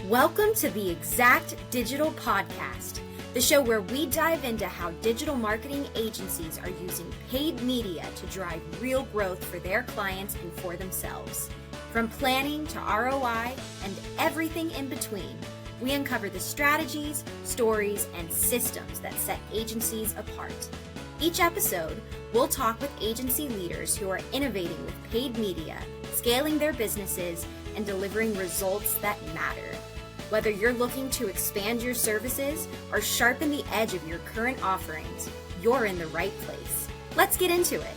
Welcome to the Exact Digital Podcast, the show where we dive into how digital marketing agencies are using paid media to drive real growth for their clients and for themselves. From planning to ROI and everything in between, we uncover the strategies, stories, and systems that set agencies apart. Each episode, we'll talk with agency leaders who are innovating with paid media, scaling their businesses, and delivering results that matter. Whether you're looking to expand your services or sharpen the edge of your current offerings, you're in the right place. Let's get into it.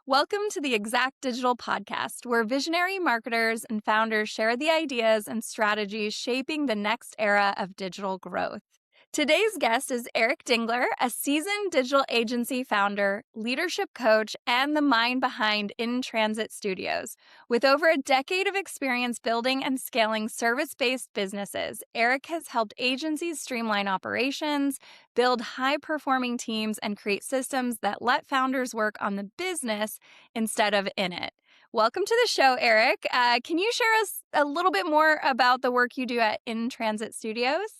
Welcome to the Exact Digital Podcast, where visionary marketers and founders share the ideas and strategies shaping the next era of digital growth. Today's guest is Eric Dingler, a seasoned digital agency founder, leadership coach, and the mind behind In Transit Studios. With over a decade of experience building and scaling service-based businesses, Eric has helped agencies streamline operations, build high-performing teams, and create systems that let founders work on the business instead of in it. Welcome to the show, Eric. Can you share us a little bit more about the work you do at In Transit Studios?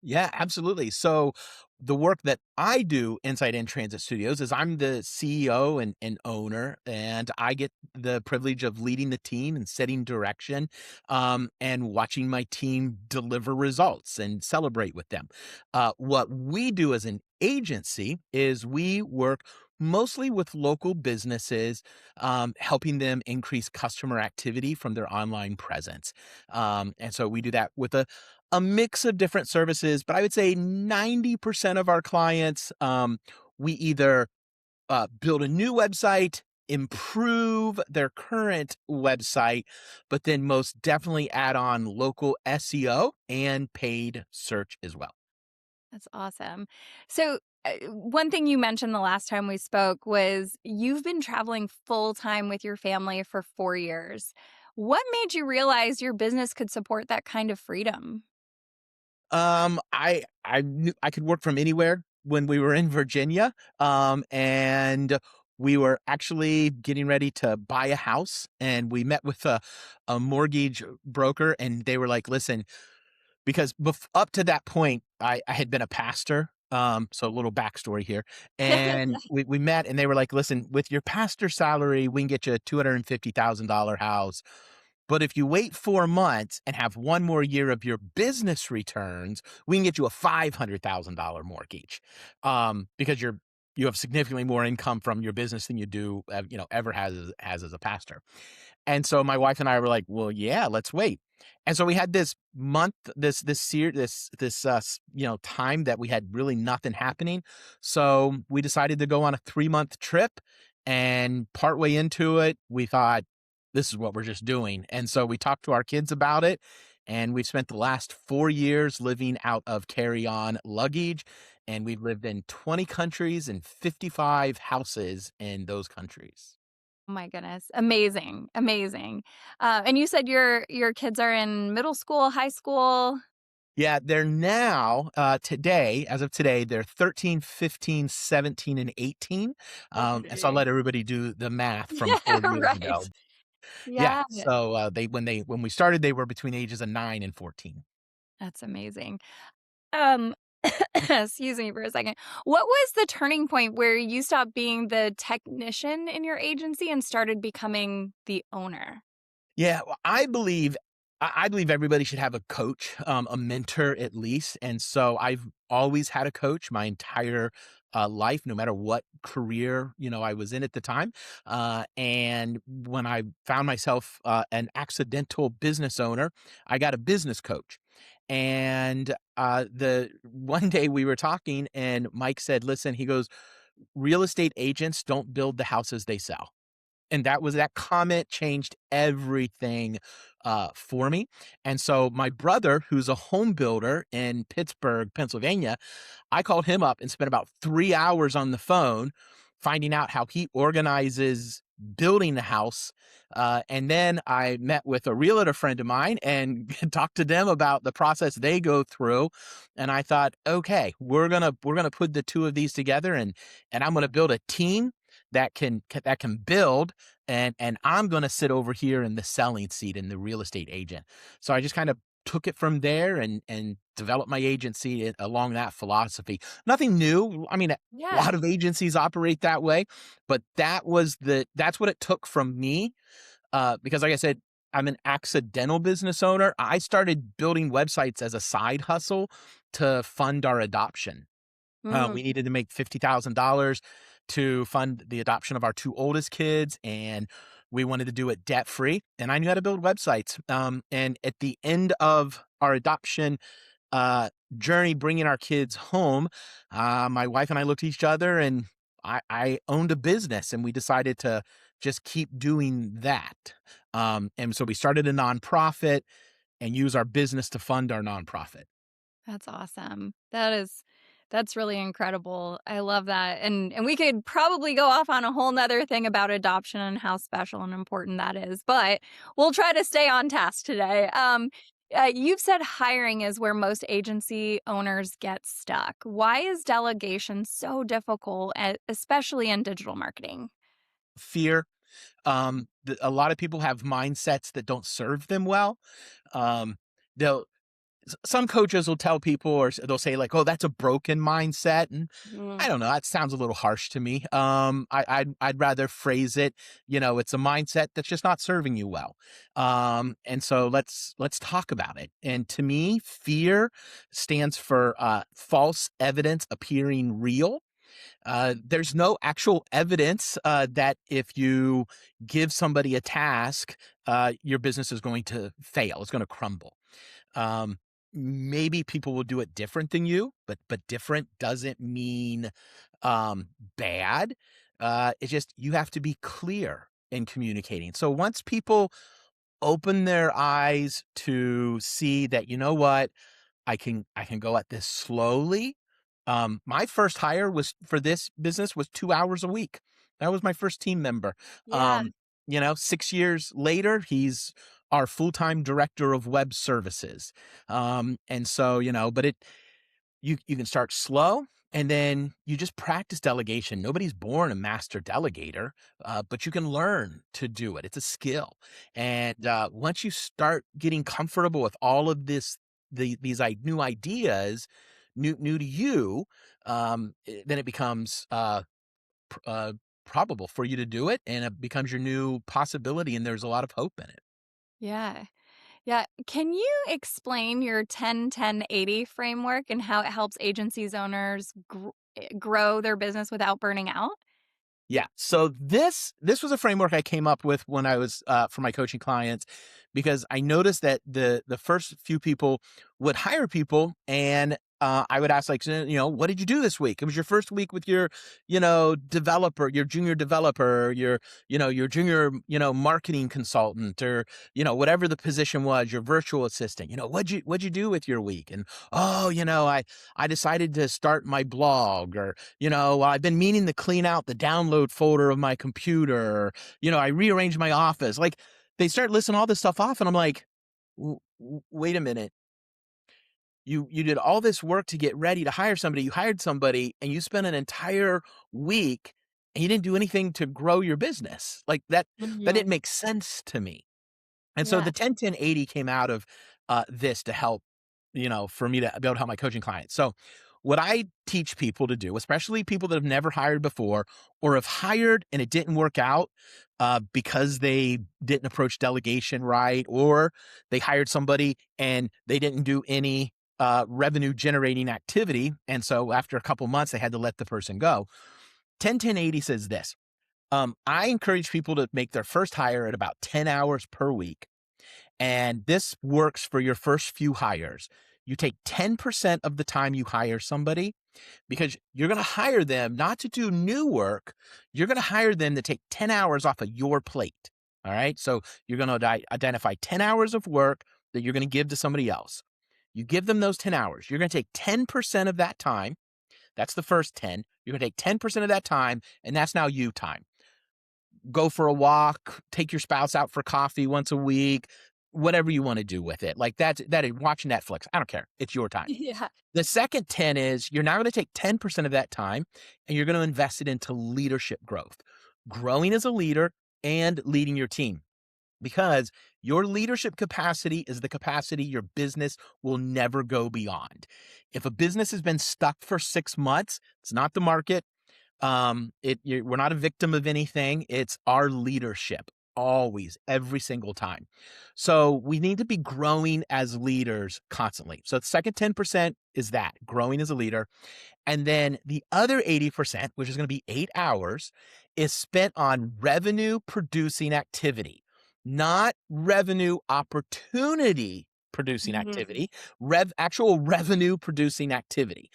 Yeah, absolutely. So the work that I do inside In Transit Studios is I'm the CEO and owner, and I get the privilege of leading the team and setting direction, and watching my team deliver results and celebrate with them. What we do as an agency is we work mostly with local businesses, helping them increase customer activity from their online presence. And so we do that with a mix of different services, but I would say 90% of our clients, we either build a new website, improve their current website, but then most definitely add on local SEO and paid search as well. That's awesome. So, one thing you mentioned the last time we spoke was you've been traveling full time with your family for 4 years. What made you realize your business could support that kind of freedom? I knew I could work from anywhere when we were in Virginia, and we were actually getting ready to buy a house, and we met with a mortgage broker, and they were like, "Listen," because up to that point, I had been a pastor. So a little backstory here, and we met, and they were like, "Listen, with your pastor salary, we can get you a $250,000 house. But if you wait 4 months and have one more year of your business returns, we can get you a $500,000 mortgage, because you have significantly more income from your business than you do, ever has as a pastor." And so my wife and I were like, "Well, yeah, let's wait." And so we had this month, time that we had really nothing happening. So we decided to go on a 3-month trip, and partway into it, we thought, this is what we're just doing. And so we talked to our kids about it, and we've spent the last 4 years living out of carry-on luggage, and we've lived in 20 countries and 55 houses in those countries. Oh my goodness. Amazing. Amazing. And you said your kids are in middle school, high school. Yeah, they're now, as of today, they're 13, 15, 17, and 18. And so I'll Okay. let everybody do the math from Yeah, 4 years right. ago. Yeah, Yeah. so, when we started, they were between the ages of 9 and 14. That's amazing. Um, excuse me for a second. What was the turning point where you stopped being the technician in your agency and started becoming the owner? Yeah, well, I believe everybody should have a coach, a mentor at least, and so I've always had a coach my entire, life, no matter what career, I was in at the time, and when I found myself, an accidental business owner, I got a business coach, and, the one day we were talking, and Mike said, "Listen," he goes, "real estate agents don't build the houses, they sell." And that comment changed everything, for me. And so my brother, who's a home builder in Pittsburgh, Pennsylvania, I called him up and spent about 3 hours on the phone finding out how he organizes building the house. And then I met with a realtor friend of mine and talked to them about the process they go through. And I thought, okay, we're gonna put the two of these together, and I'm gonna build a team that can build, and I'm going to sit over here in the selling seat and the real estate agent. So I just kind of took it from there and developed my agency along that philosophy. Nothing new. I mean, a Yeah. lot of agencies operate that way, but that's what it took from me. Because like I said, I'm an accidental business owner. I started building websites as a side hustle to fund our adoption. Mm. We needed to make $50,000 to fund the adoption of our two oldest kids, and we wanted to do it debt free. And I knew how to build websites. And at the end of our adoption uh, journey, bringing our kids home, my wife and I looked at each other, and I owned a business, and we decided to just keep doing that. And so we started a nonprofit and use our business to fund our nonprofit. That's awesome. That's really incredible. I love that. And we could probably go off on a whole nother thing about adoption and how special and important that is, but we'll try to stay on task today. You've said hiring is where most agency owners get stuck. Why is delegation so difficult, especially in digital marketing? Fear. A lot of people have mindsets that don't serve them well. Um, they'll some coaches will tell people, or they'll say like, "Oh, that's a broken mindset," and Mm. I don't know. That sounds a little harsh to me. I'd rather phrase it. It's a mindset that's just not serving you well. And so let's talk about it. And to me, fear stands for false evidence appearing real. There's no actual evidence that if you give somebody a task, your business is going to fail. It's going to crumble. Um, Maybe people will do it different than you, but different doesn't mean bad. It's just you have to be clear in communicating. So once people open their eyes to see that, you know what, I can go at this slowly. My first hire was for this business was 2 hours a week. That was my first team member. Yeah. Um, 6 years later, he's our full-time director of web services. And so, but you can start slow, and then you just practice delegation. Nobody's born a master delegator, but you can learn to do it. It's a skill. And once you start getting comfortable with all of these new ideas, new to you, then it becomes probable for you to do it, and it becomes your new possibility. And there's a lot of hope in it. Yeah. Yeah. Can you explain your 10-10-80 framework and how it helps agencies owners grow their business without burning out? Yeah. So this was a framework I came up with when I was for my coaching clients, because I noticed that the first few people would hire people, and I would ask like, what did you do this week? It was your first week with your, developer, your junior developer, your junior, marketing consultant, or, whatever the position was, your virtual assistant. What'd you do with your week? And I decided to start my blog, or I've been meaning to clean out the download folder of my computer. Or, I rearranged my office. Like, they start listing all this stuff off, and I'm like, Wait a minute. You did all this work to get ready to hire somebody. You hired somebody, and you spent an entire week, and you didn't do anything to grow your business. Like that Mhm. didn't make sense to me. And so Yeah. the 10-10-80 came out of this to help, for me to be able to help my coaching clients. So what I teach people to do, especially people that have never hired before, or have hired and it didn't work out because they didn't approach delegation right, or they hired somebody and they didn't do any revenue generating activity. And so after a couple months, they had to let the person go. 10-10-80 says this. I encourage people to make their first hire at about 10 hours per week. And this works for your first few hires. You take 10% of the time you hire somebody, because you're going to hire them not to do new work. You're going to hire them to take 10 hours off of your plate. All right. So you're going to identify 10 hours of work that you're going to give to somebody else. You give them those 10 hours. You're going to take 10% of that time. That's the first 10. You're going to take 10% of that time, and that's now you time. Go for a walk, take your spouse out for coffee once a week, whatever you want to do with it. Like that is watch Netflix. I don't care. It's your time. Yeah. The second 10 is you're now going to take 10% of that time, and you're going to invest it into leadership growth. Growing as a leader, and leading your team, because your leadership capacity is the capacity your business will never go beyond. If a business has been stuck for 6 months, it's not the market. We're not a victim of anything. It's our leadership, always, every single time. So we need to be growing as leaders constantly. So the second 10% is that, growing as a leader. And then the other 80%, which is going to be 8 hours, is spent on revenue producing activity, not revenue opportunity producing Mhm. activity, actual revenue producing activity.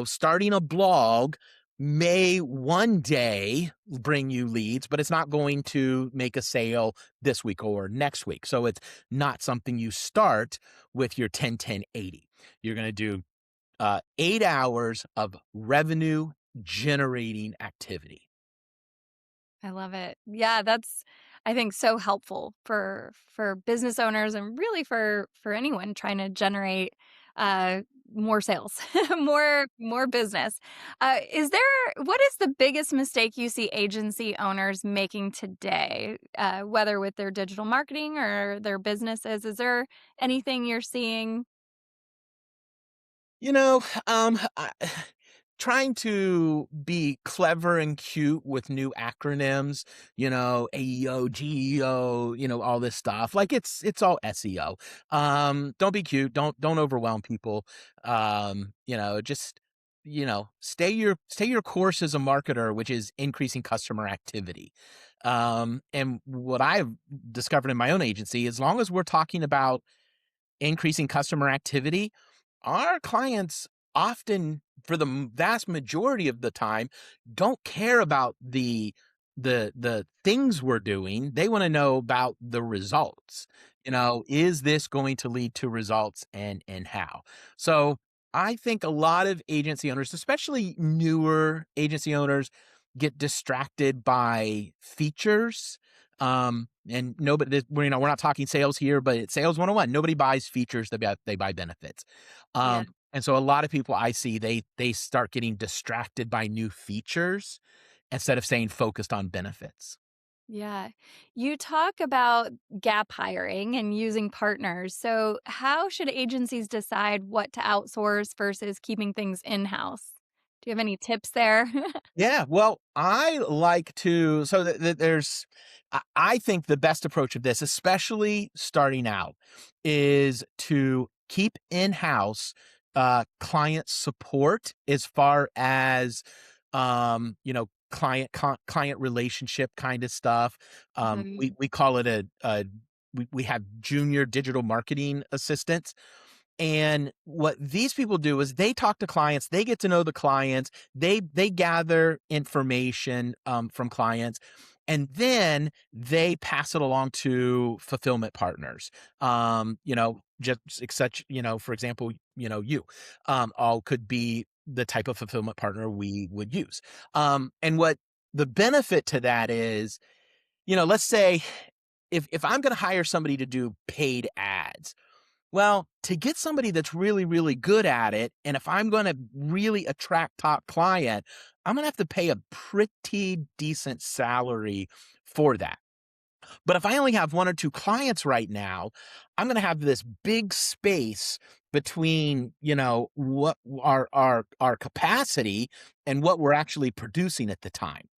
Starting a blog may one day bring you leads, but it's not going to make a sale this week or next week. So it's not something you start with your 10-10-80. You're going to do 8 hours of revenue generating activity. I love it. Yeah, that's I think so helpful for business owners and really for anyone trying to generate uh more sales, more business. Is there what is the biggest mistake you see agency owners making today, whether with their digital marketing or their businesses? Is there anything you're seeing? You know, trying to be clever and cute with new acronyms, AEO, GEO, all this stuff. Like it's all SEO. Don't be cute. Don't overwhelm people. Just stay your course as a marketer, which is increasing customer activity. And what I've discovered in my own agency, as long as we're talking about increasing customer activity, our clients often, for the vast majority of the time, don't care about the things we're doing. They want to know about the results. Is this going to lead to results, and how? So I think a lot of agency owners, especially newer agency owners, get distracted by features. And nobody, we're not talking sales here, but it's sales 101. Nobody buys features, they buy benefits. Yeah. And so a lot of people I see, they start getting distracted by new features instead of staying focused on benefits. Yeah. You talk about gap hiring and using partners. So, how should agencies decide what to outsource versus keeping things in-house? Do you have any tips there? Yeah, well, I like to, so I think the best approach of this, especially starting out, is to keep in-house client support as far as client relationship kind of stuff. We call it we have junior digital marketing assistants. And what these people do is they talk to clients, they get to know the clients, they gather information from clients, and then they pass it along to fulfillment partners. Just such, for example, you all could be the type of fulfillment partner we would use. And what the benefit to that is, let's say if I'm going to hire somebody to do paid ads, well, to get somebody that's really, really good at it, and if I'm gonna really attract top client, I'm gonna have to pay a pretty decent salary for that. But if I only have 1 or 2 clients right now, I'm gonna have this big space between, what our capacity and what we're actually producing at the time.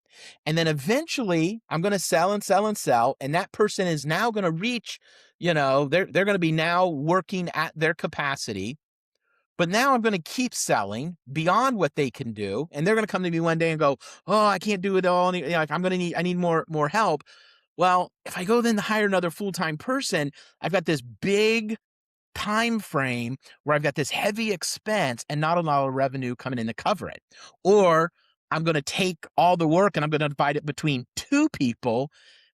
And then eventually I'm going to sell and sell and sell. And that person is now going to reach, they're going to be now working at their capacity. But now I'm going to keep selling beyond what they can do. And they're going to come to me one day and go, "Oh, I can't do it all. Like I need more help." Well, if I go then to hire another full-time person, I've got this big time frame where I've got this heavy expense and not a lot of revenue coming in to cover it. Or I'm going to take all the work and I'm going to divide it between 2 people.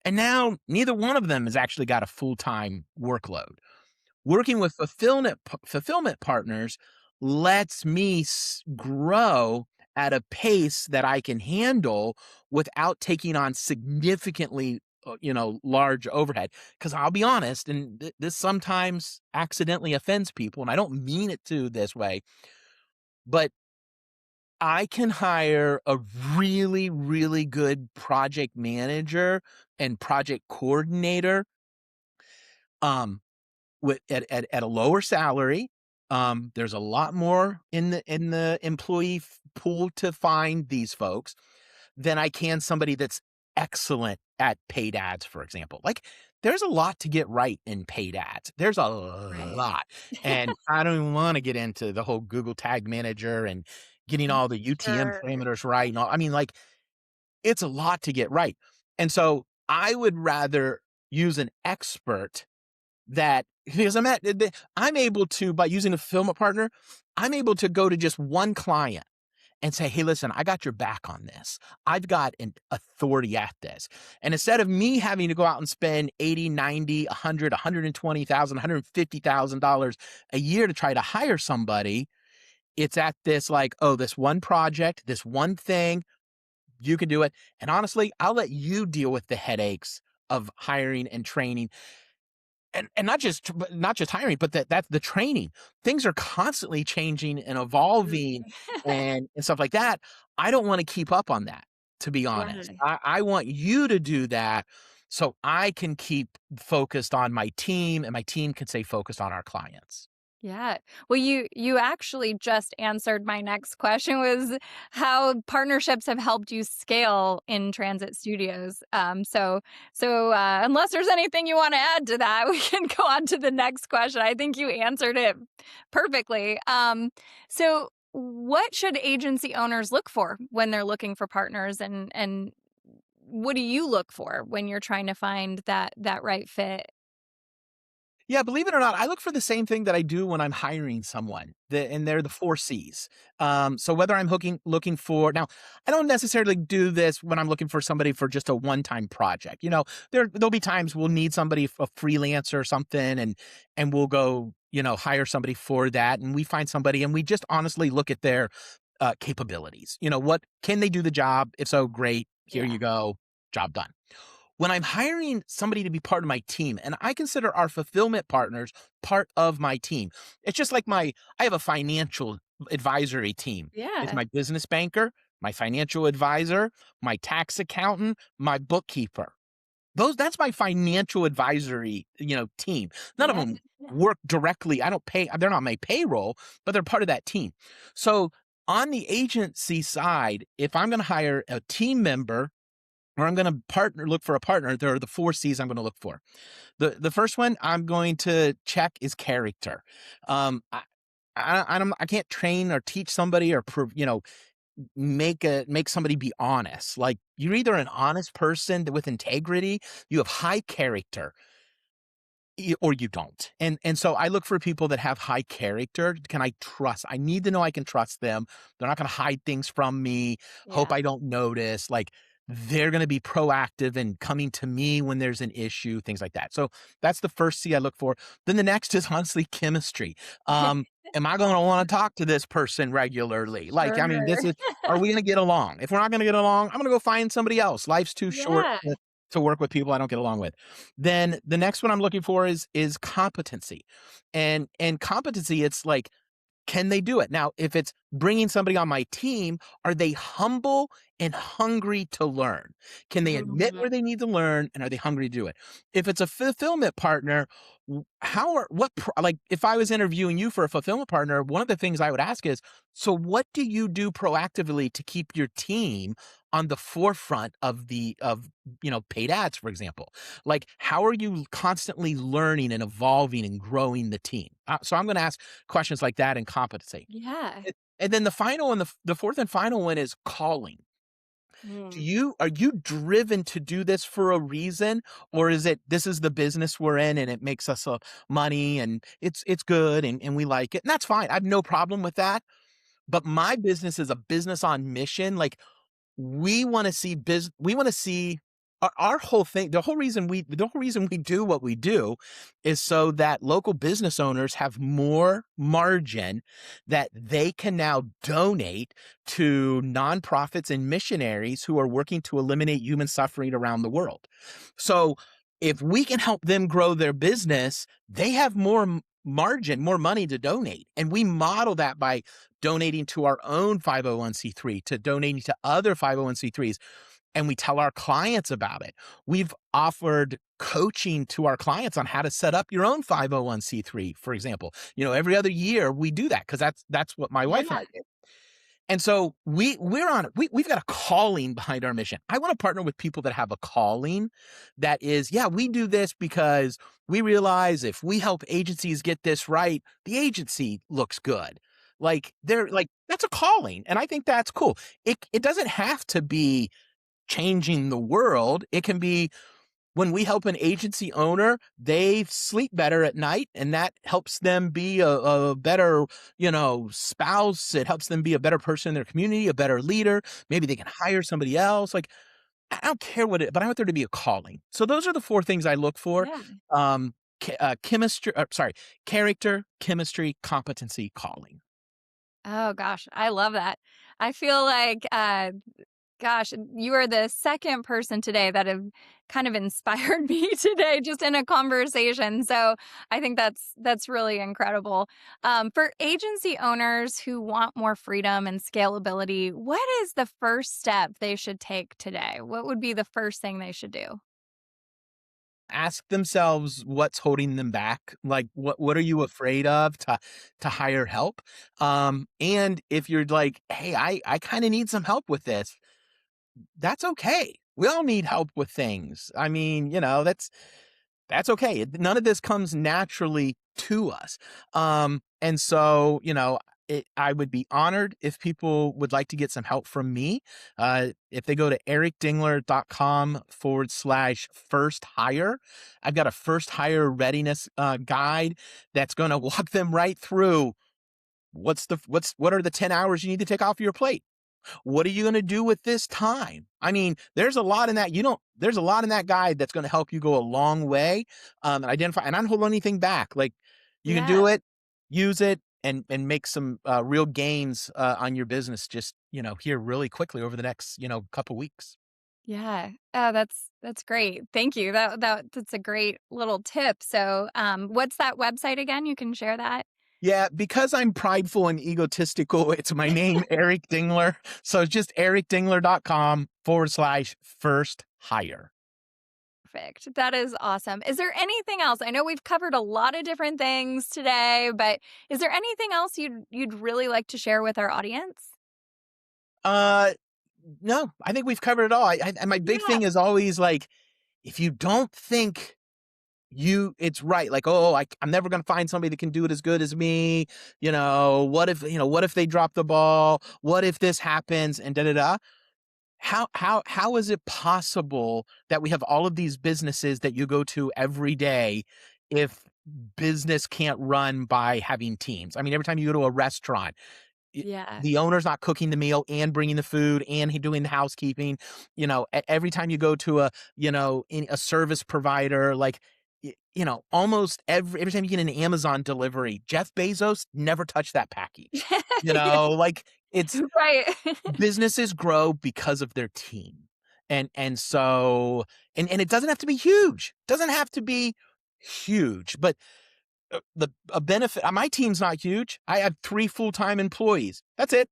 And now neither one of them has actually got a full-time workload. Working with fulfillment partners lets me grow at a pace that I can handle without taking on significantly large overhead. Because I'll be honest, and this sometimes accidentally offends people, and I don't mean it to this way, but I can hire a really, really good project manager and project coordinator, um, with at a lower salary. There's a lot more in the employee pool to find these folks than I can somebody that's excellent at paid ads, for example. Like, there's a lot to get right in paid ads. There's a Right. lot, and I don't even wanna get into the whole Google Tag Manager and getting all the UTM Sure. parameters right and all. I mean, like, it's a lot to get right, and so I would rather use an expert that because I'm able to, by using a fulfillment partner, I'm able to go to just one client and say, "Hey, listen, I got your back on this. I've got an authority at this." And instead of me having to go out and spend 80, 90, 100, 120,000, $150,000 a year to try to hire somebody, it's at this like, "Oh, this one project, this one thing, you can do it. And honestly, I'll let you deal with the headaches of hiring and training." And not just hiring, but that's the training. Things are constantly changing and Mhm. evolving and stuff like that. I don't wanna keep up on that, to be honest. Yeah. I want you to do that so I can keep focused on my team, and my team can stay focused on our clients. Yeah. Well, you actually just answered my next question was how partnerships have helped you scale in transit studios. So unless there's anything you want to add to that, we can go on to the next question. I think you answered it perfectly. So what should agency owners look for when they're looking for partners, and what do you look for when you're trying to find that right fit? Yeah, believe it or not, I look for the same thing that I do when I'm hiring someone, and they're the 4 Cs. So whether I'm looking for now, I don't necessarily do this when I'm looking for somebody for just a one-time project. There'll be times we'll need somebody, a freelancer or something, and we'll go, hire somebody for that, and we find somebody, and we just honestly look at their capabilities. What can they do the job? If so, great. Here Yeah. you go, job done. When I'm hiring somebody to be part of my team, and I consider our fulfillment partners part of my team. It's just like I have a financial advisory team. It's Yeah. my business banker, my financial advisor, my tax accountant, my bookkeeper. That's my financial advisory, team. None of Yeah. them work directly. I don't pay, they're not my payroll, but they're part of that team. So on the agency side, if I'm going to hire a team member or I'm going to look for a partner, there are the 4 C's I'm going to look for. The first one I'm going to check is character. I can't train or teach somebody or make somebody be honest. Like, you're either an honest person with integrity, you have high character, or you don't. And so I look for people that have high character. Can I trust? I need to know I can trust them. They're not going to hide things from me. Hope Yeah. I don't notice. Like, they're going to be proactive and coming to me when there's an issue, things like that. So that's the first C I look for. Then the next is honestly chemistry. Am I going to want to talk to this person regularly? Like, I mean, Sure. are we going to get along? If we're not going to get along, I'm going to go find somebody else. Life's too short Yeah. to work with people I don't get along with. Then the next one I'm looking for is competency. And competency, it's like, can they do it? Now, if it's bringing somebody on my team, are they humble and hungry to learn? Can they admit Mhm. where they need to learn, and are they hungry to do it? If it's a fulfillment partner, like, if I was interviewing you for a fulfillment partner, one of the things I would ask is, so what do you do proactively to keep your team on the forefront of paid ads, for example? Like, how are you constantly learning and evolving and growing the team? So I'm going to ask questions like that and competency. Yeah. And then the final one, the fourth and final one is calling. Mm. Are you driven to do this for a reason, or is it this is the business we're in and it makes us money and it's good and we like it, and that's fine. I have no problem with that. But my business is a business on mission. Like, we want to see our whole thing. The whole reason we do what we do is so that local business owners have more margin that they can now donate to nonprofits and missionaries who are working to eliminate human suffering around the world. So if we can help them grow their business, they have margin, more money to donate. And we model that by donating to our own 501c3, to donating to other 501c3s. And we tell our clients about it. We've offered coaching to our clients on how to set up your own 501c3, for example. Every other year we do that because that's what my wife and Yeah. I do. And so we've got a calling behind our mission. I want to partner with people that have a calling that is, yeah, we do this because we realize if we help agencies get this right, the agency looks good. Like they're like, that's a calling. And I think that's cool. It doesn't have to be changing the world. It can be when we help an agency owner, they sleep better at night, and that helps them be a better, spouse. It helps them be a better person in their community, a better leader. Maybe they can hire somebody else. Like, I don't care but I want there to be a calling. So those are the 4 things I look for. Yeah. Character, chemistry, competency, calling. Oh gosh, I love that. I feel like gosh, you are the second person today that have kind of inspired me today just in a conversation. So I think that's really incredible. For agency owners who want more freedom and scalability, what is the first step they should take today? What would be the first thing they should do? Ask themselves what's holding them back. Like, what are you afraid of to hire help? And if you're like, hey, I kind of need some help with this, that's okay. We all need help with things. I mean, that's okay. None of this comes naturally to us. And so, I would be honored if people would like to get some help from me. If they go to ericdingler.com/first hire, I've got a first hire readiness guide that's going to walk them right through what are the 10 hours you need to take off your plate. What are you going to do with this time? I mean, there's a lot in that. There's a lot in that guide that's going to help you go a long way. And identify, and I don't hold anything back. Like, you can Yeah. do it, use it, and make some real gains on your business. Just, here really quickly over the next, couple weeks. Yeah. Oh, that's great. Thank you. That's a great little tip. So, what's that website again? You can share that. Yeah, because I'm prideful and egotistical, it's my name, Eric Dingler. So it's just ericdingler.com/first hire. Perfect. That is awesome. Is there anything else? I know we've covered a lot of different things today, but is there anything else you'd really like to share with our audience? Uh, no, I think we've covered it all. And my big Yeah. thing is always like, if you don't think it's right, like, oh, I'm never going to find somebody that can do it as good as me. What if they drop the ball? What if this happens? And da da da. How is it possible that we have all of these businesses that you go to every day if business can't run by having teams? I mean, every time you go to a restaurant, Yeah. the owner's not cooking the meal and bringing the food and doing the housekeeping. Every time you go to a service provider, like, almost every time you get an Amazon delivery, Jeff Bezos never touched that package. Yeah. Like, it's Right. businesses grow because of their team. So and it doesn't have to be huge. Doesn't have to be huge, but the a benefit. My team's not huge. I have 3 full-time employees. That's it.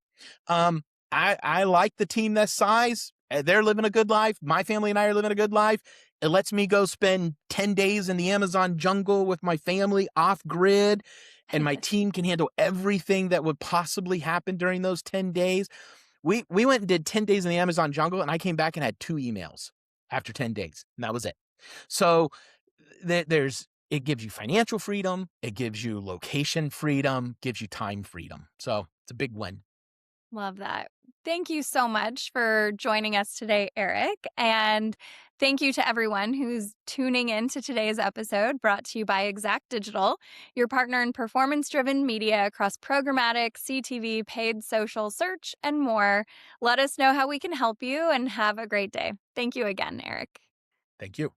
Um, I like the team this size. They're living a good life. My family and I are living a good life. It lets me go spend 10 days in the Amazon jungle with my family off grid, and my team can handle everything that would possibly happen during those 10 days. We went and did 10 days in the Amazon jungle, and I came back and had 2 emails after 10 days, and that was it. So it gives you financial freedom, it gives you location freedom, gives you time freedom. So it's a big win. Love that. Thank you so much for joining us today, Eric. And thank you to everyone who's tuning in to today's episode brought to you by Exact Digital, your partner in performance driven media across programmatic, CTV, paid social, search, and more. Let us know how we can help you and have a great day. Thank you again, Eric. Thank you.